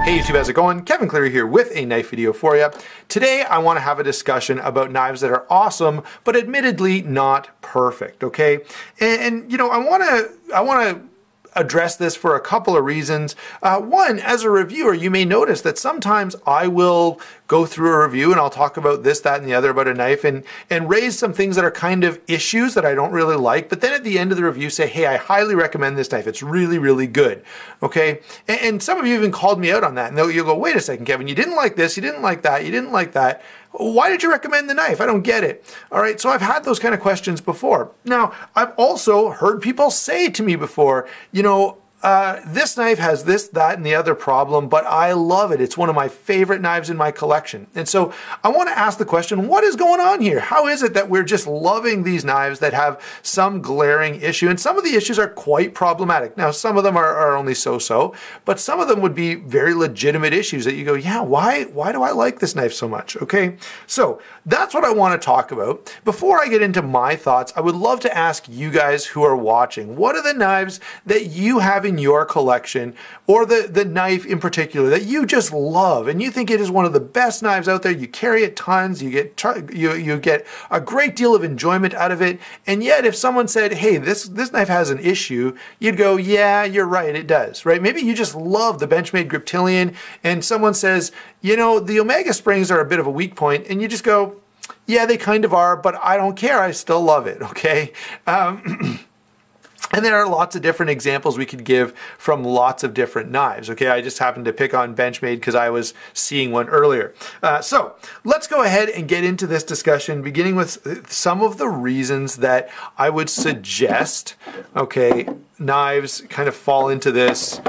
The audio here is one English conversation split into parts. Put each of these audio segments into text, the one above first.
Hey YouTube, how's it going? Kevin Cleary here with a knife video for you. Today I want to have a discussion about knives that are awesome, but admittedly not perfect, okay? And you know, I want to address this for a couple of reasons. One, as a reviewer, you may notice that sometimes I will go through a review and I'll talk about this, that, and the other about a knife and raise some things that are kind of issues that I don't really like, but then at the end of the review say, hey, I highly recommend this knife. It's really, really good, okay? And some of you even called me out on that, and you'll go, wait a second, Kevin, you didn't like this, you didn't like that, you didn't like that. Why did you recommend the knife? I don't get it. All right, so I've had those kind of questions before. Now, I've also heard people say to me before, you know, this knife has this, that, and the other problem, but I love it. It's one of my favorite knives in my collection. And so I want to ask the question, what is going on here? How is it that we're just loving these knives that have some glaring issue? And some of the issues are quite problematic. Now, some of them are only so-so, but some of them would be very legitimate issues that you go, yeah, why do I like this knife so much? Okay, so that's what I want to talk about. Before I get into my thoughts, I would love to ask you guys who are watching, what are the knives that you have in your collection, or the knife in particular that you just love and you think it is one of the best knives out there? You carry it tons, you get a great deal of enjoyment out of it, and yet if someone said, hey, this knife has an issue, you'd go, yeah, you're right, it does, right? Maybe you just love the Benchmade Griptilian and someone says, you know, the Omega springs are a bit of a weak point, and you just go, yeah, they kind of are, but I don't care, I still love it, okay? And there are lots of different examples we could give from lots of different knives, okay? I just happened to pick on Benchmade because I was seeing one earlier. So let's go ahead and get into this discussion, beginning with some of the reasons that I would suggest, okay, knives kind of fall into this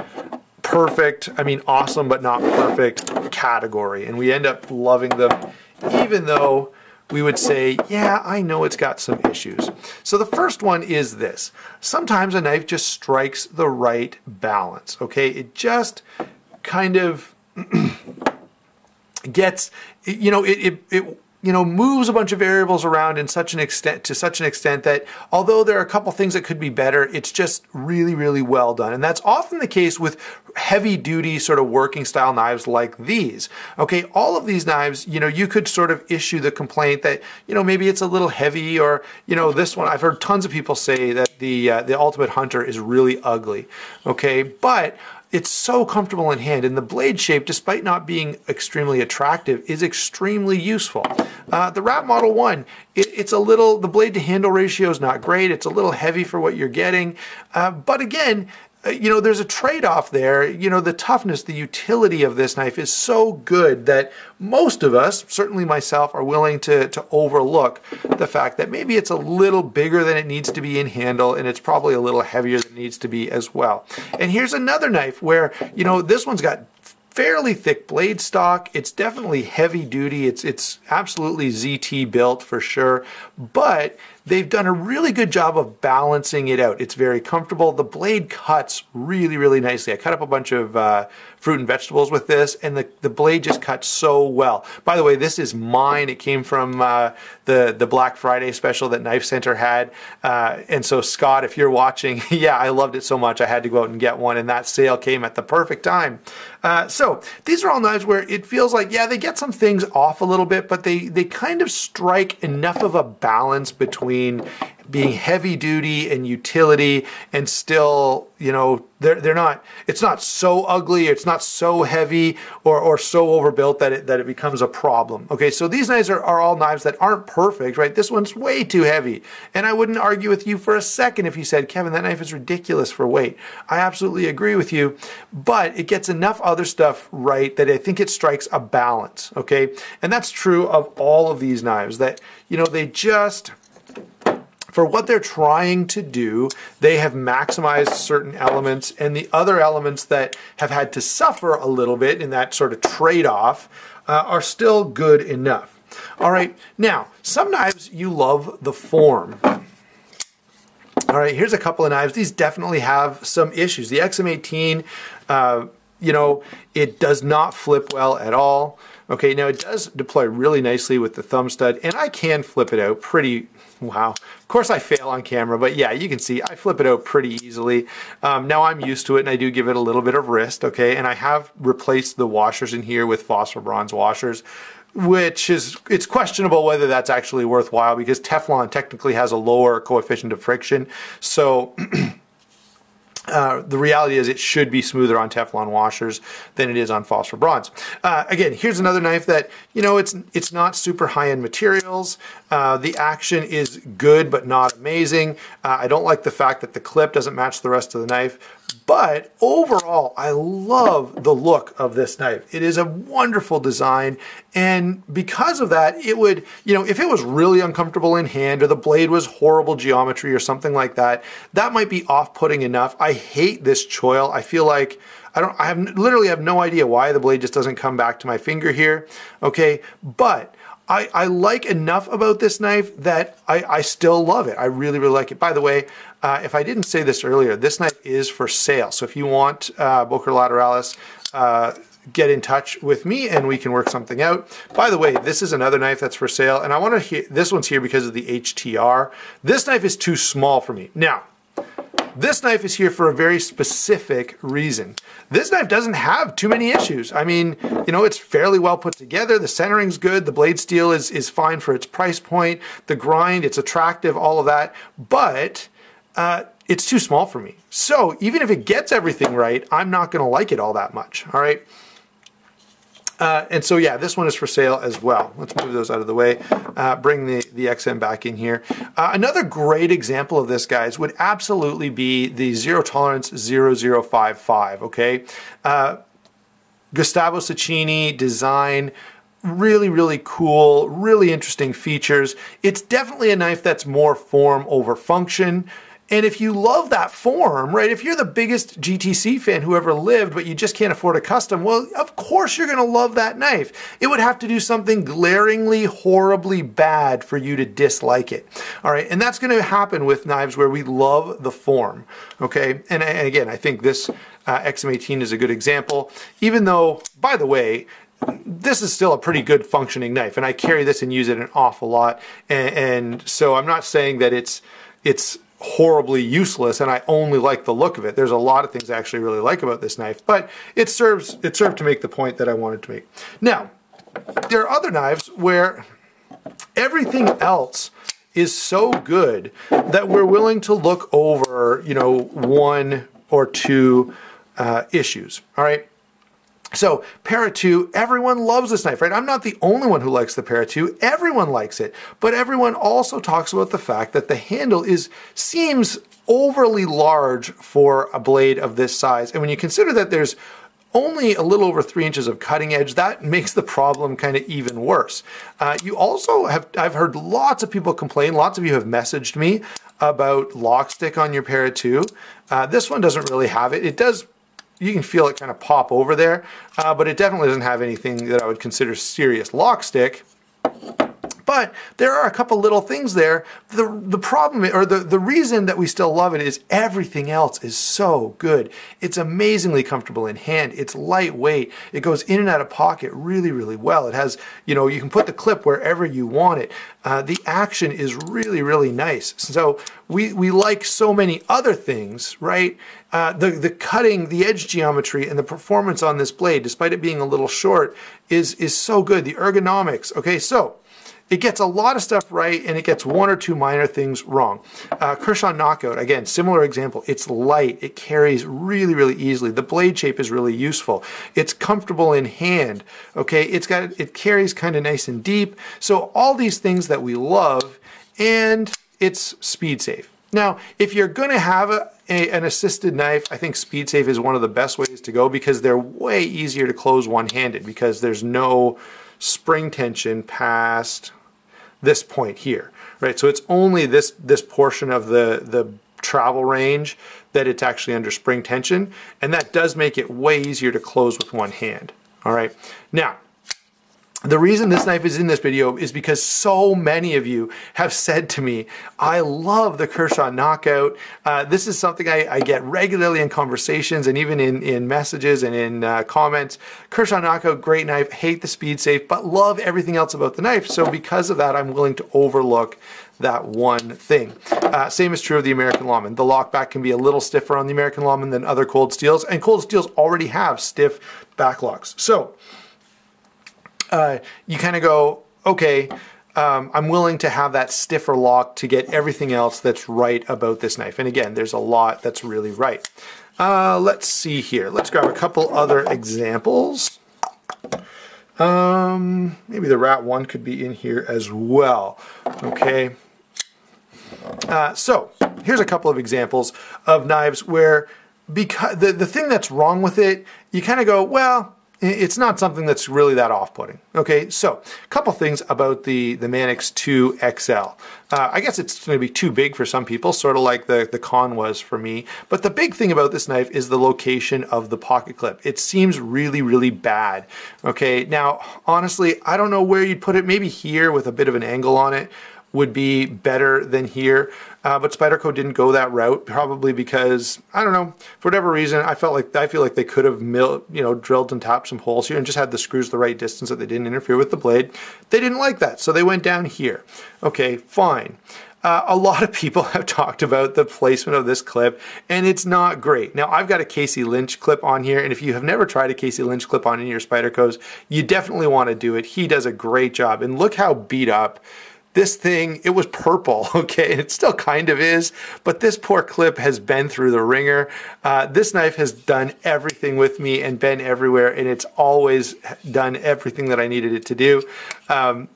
perfect, I mean awesome but not perfect category. And we end up loving them even though we would say, yeah, I know it's got some issues. So the first one is this. Sometimes a knife just strikes the right balance, okay? It just kind of gets, you know, it moves a bunch of variables around to such an extent that although there are a couple things that could be better, it's just really, really well done. And that's often the case with heavy duty sort of working style knives like these. Okay, all of these knives, you know, you could sort of issue the complaint that, you know, maybe it's a little heavy, or, you know, this one, I've heard tons of people say that the Ultimate Hunter is really ugly. Okay, but it's so comfortable in hand, and the blade shape, despite not being extremely attractive, is extremely useful. The Rat Model 1, it's a little, the blade to handle ratio is not great. It's a little heavy for what you're getting. But again, you know, there's a trade-off there. You know, the toughness, the utility of this knife is so good that most of us, certainly myself, are willing to overlook the fact that maybe it's a little bigger than it needs to be in handle, and it's probably a little heavier than it needs to be as well. And here's another knife where, you know, this one's got fairly thick blade stock. It's definitely heavy duty. It's absolutely ZT built for sure, but they've done a really good job of balancing it out. It's very comfortable. The blade cuts really, really nicely. I cut up a bunch of fruit and vegetables with this, and the blade just cuts so well. By the way, this is mine. It came from the Black Friday special that Knife Center had. And so Scott, if you're watching, yeah, I loved it so much I had to go out and get one, and that sale came at the perfect time. So these are all knives where it feels like, yeah, they get some things off a little bit, but they kind of strike enough of a balance between being heavy duty and utility, and still, you know, they're not, it's not so ugly, it's not so heavy or so overbuilt that it becomes a problem. Okay, so these knives are all knives that aren't perfect, right? This one's way too heavy, and I wouldn't argue with you for a second if you said, Kevin, that knife is ridiculous for weight. I absolutely agree with you, but it gets enough other stuff right that I think it strikes a balance, okay? And that's true of all of these knives, that, you know, they just, for what they're trying to do, they have maximized certain elements, and the other elements that have had to suffer a little bit in that sort of trade-off are still good enough. All right, now, some knives you love the form. All right, here's a couple of knives. These definitely have some issues. The XM18, you know, it does not flip well at all. Okay, now it does deploy really nicely with the thumb stud, and I can flip it out pretty, wow. Of course I fail on camera, but yeah, you can see I flip it out pretty easily. Now I'm used to it, and I do give it a little bit of wrist, okay? And I have replaced the washers in here with phosphor bronze washers, which is, it's questionable whether that's actually worthwhile because Teflon technically has a lower coefficient of friction. So the reality is it should be smoother on Teflon washers than it is on phosphor bronze. Again, here's another knife that, you know, it's not super high-end materials. The action is good but not amazing. I don't like the fact that the clip doesn't match the rest of the knife. But overall, I love the look of this knife. It is a wonderful design, and because of that, it would, you know, if it was really uncomfortable in hand or the blade was horrible geometry or something like that, that might be off-putting enough. I hate this choil. I feel like I literally have no idea why the blade just doesn't come back to my finger here, okay? But I like enough about this knife that I still love it. I really, really like it. By the way, if I didn't say this earlier, this knife is for sale. So if you want Boker Lateralis, get in touch with me and we can work something out. By the way, this is another knife that's for sale, and I want to this one's here because of the HTR. This knife is too small for me. Now, this knife is here for a very specific reason. This knife doesn't have too many issues. I mean, you know, it's fairly well put together. The centering's good. The blade steel is fine for its price point. The grind, it's attractive, all of that. But it's too small for me. So even if it gets everything right, I'm not going to like it all that much. All right. And so, yeah, this one is for sale as well. Let's move those out of the way. Bring the XM back in here. Another great example of this, guys, would absolutely be the Zero Tolerance 0055, okay? Gustavo Cecchini design, really, really cool, really interesting features. It's definitely a knife that's more form over function. And if you love that form, right, if you're the biggest GTC fan who ever lived, but you just can't afford a custom, well, of course you're going to love that knife. It would have to do something glaringly, horribly bad for you to dislike it. All right, and that's going to happen with knives where we love the form, okay? And again, I think this XM18 is a good example, even though, by the way, this is still a pretty good functioning knife, and I carry this and use it an awful lot, and so I'm not saying that it's horribly useless and I only like the look of it. There's a lot of things I actually really like about this knife, but it served to make the point that I wanted to make. Now, there are other knives where everything else is so good that we're willing to look over, you know, one or two issues, all right? So, Para 2, everyone loves this knife, right? I'm not the only one who likes the Para 2. Everyone likes it. But everyone also talks about the fact that the handle seems overly large for a blade of this size. And when you consider that there's only a little over 3 inches of cutting edge, that makes the problem kind of even worse. You also I've heard lots of people complain, lots of you have messaged me about lock stick on your Para 2. This one doesn't really have it. It does. You can feel it kind of pop over there, but it definitely doesn't have anything that I would consider serious lock stick. But there are a couple little things there. The problem, or the reason that we still love it is everything else is so good. It's amazingly comfortable in hand. It's lightweight. It goes in and out of pocket really, really well. It has, you know, you can put the clip wherever you want it. The action is really, really nice. So we like so many other things, right? The cutting, the edge geometry, and the performance on this blade, despite it being a little short, is so good. The ergonomics, okay, so it gets a lot of stuff right, and it gets one or two minor things wrong. Kershaw Knockout, again, similar example. It's light. It carries really, really easily. The blade shape is really useful. It's comfortable in hand. Okay, it carries kind of nice and deep. So all these things that we love, and it's speed safe. Now, if you're going to have an assisted knife, I think speed safe is one of the best ways to go because they're way easier to close one-handed because there's no spring tension past this point here, right? So it's only this portion of the travel range that it's actually under spring tension, and that does make it way easier to close with one hand. All right. Now, The reason this knife is in this video is because so many of you have said to me, I love the Kershaw Knockout. This is something I get regularly in conversations and even in messages and in comments. Kershaw Knockout, great knife, hate the speed safe, but love everything else about the knife. So because of that, I'm willing to overlook that one thing. Same is true of the American Lawman. The lockback can be a little stiffer on the American Lawman than other cold steels, and cold steels already have stiff backlocks. So you kind of go, okay, I'm willing to have that stiffer lock to get everything else that's right about this knife. And again, there's a lot that's really right. Let's see here. Let's grab a couple other examples. Maybe the Rat 1 could be in here as well. Okay. So here's a couple of examples of knives where because the thing that's wrong with it, you kind of go, well, it's not something that's really that off-putting. Okay, so a couple things about the Manix 2 XL. I guess it's going to be too big for some people, sort of like the Con was for me. But the big thing about this knife is the location of the pocket clip. It seems really, really bad. Okay, now, honestly, I don't know where you'd put it. Maybe here with a bit of an angle on it would be better than here. But Spyderco didn't go that route, probably because, I don't know, for whatever reason, I feel like they could have drilled and tapped some holes here and just had the screws the right distance so they didn't interfere with the blade. They didn't like that, so they went down here. Okay, fine. A lot of people have talked about the placement of this clip, and it's not great. Now, I've got a Casey Lynch clip on here, and if you have never tried a Casey Lynch clip on any of your Spydercos, you definitely want to do it. He does a great job, and look how beat up this thing, it was purple, okay? It still kind of is, but this poor clip has been through the ringer. This knife has done everything with me and been everywhere, and it's always done everything that I needed it to do.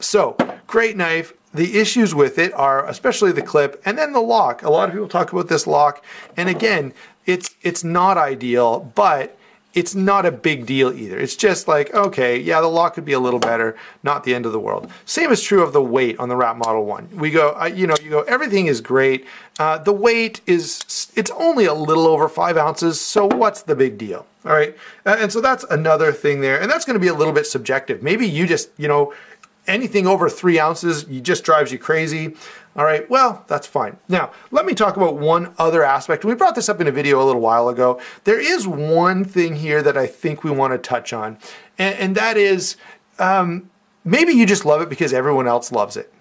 So, great knife. The issues with it are especially the clip and then the lock. A lot of people talk about this lock, and again, it's not ideal, but it's not a big deal either. It's just like, okay, yeah, the lock could be a little better, not the end of the world. Same is true of the weight on the Rat Model 1. We go, you go, everything is great. The weight it's only a little over 5 ounces, so what's the big deal? All right, and so that's another thing there, and that's gonna be a little bit subjective. Maybe you just, anything over 3 ounces, just drives you crazy. All right, well, that's fine. Now, let me talk about one other aspect. We brought this up in a video a little while ago. There is one thing here that I think we want to touch on, and that is maybe you just love it because everyone else loves it.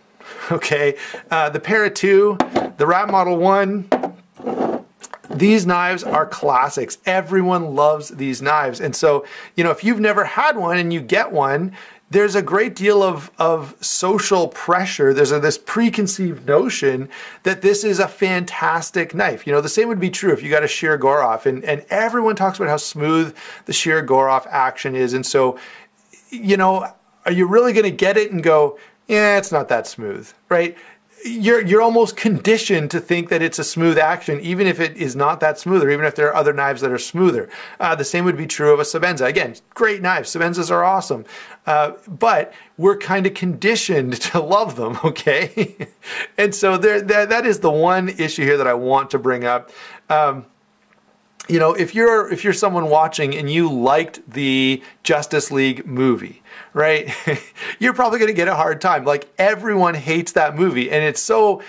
Okay, the Para 2, the Rat Model 1, these knives are classics. Everyone loves these knives. And so, if you've never had one and you get one, there's a great deal of social pressure. There's this preconceived notion that this is a fantastic knife. The same would be true if you got a shear Goroff, and everyone talks about how smooth the shear Goroff action is. And so, are you really going to get it and go, yeah, it's not that smooth, right? You're almost conditioned to think that it's a smooth action, even if it is not that smooth, or even if there are other knives that are smoother. The same would be true of a Sebenza. Again, great knives. Sebenzas are awesome. But we're kind of conditioned to love them, okay? And so that is the one issue here that I want to bring up. If you're someone watching and you liked the Justice League movie, right? You're probably going to get a hard time. Like, everyone hates that movie, and it's so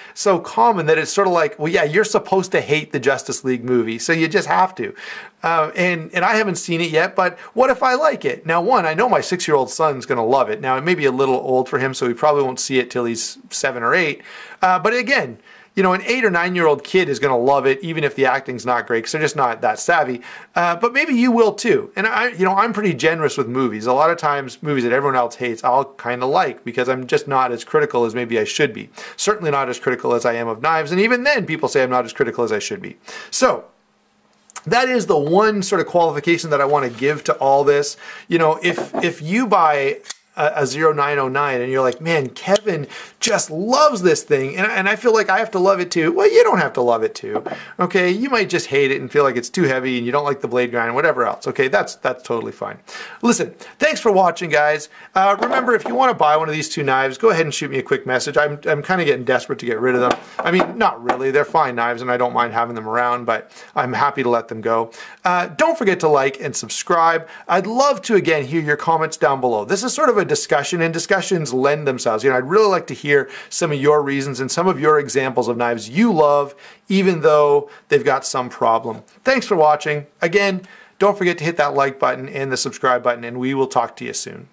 common that it's sort of like, well, yeah, you're supposed to hate the Justice League movie, so you just have to. And I haven't seen it yet, but what if I like it? Now, one, I know my 6-year-old son's going to love it. Now, it may be a little old for him, so he probably won't see it till he's 7 or 8. But again, an 8 or 9-year-old kid is going to love it, even if the acting's not great, because they're just not that savvy. But maybe you will too. And I'm pretty generous with movies. A lot of times, movies that everyone else hates, I'll kind of like, because I'm just not as critical as maybe I should be. Certainly not as critical as I am of knives, and even then, people say I'm not as critical as I should be. So, that is the one sort of qualification that I want to give to all this. If you buy a 0909 and you're like, man, Kevin just loves this thing, and I feel like I have to love it too. Well, you don't have to love it too, okay? You might just hate it and feel like it's too heavy and you don't like the blade grind and whatever else, okay? That's totally fine. Listen, thanks for watching, guys. Remember, if you want to buy one of these two knives, go ahead and shoot me a quick message. I'm kind of getting desperate to get rid of them. I mean, not really. They're fine knives and I don't mind having them around, but I'm happy to let them go. Don't forget to like and subscribe. I'd love to, again, hear your comments down below. This is sort of a discussion, and discussions lend themselves. I'd really like to hear some of your reasons and some of your examples of knives you love, even though they've got some problem. Thanks for watching. Again, don't forget to hit that like button and the subscribe button, and we will talk to you soon.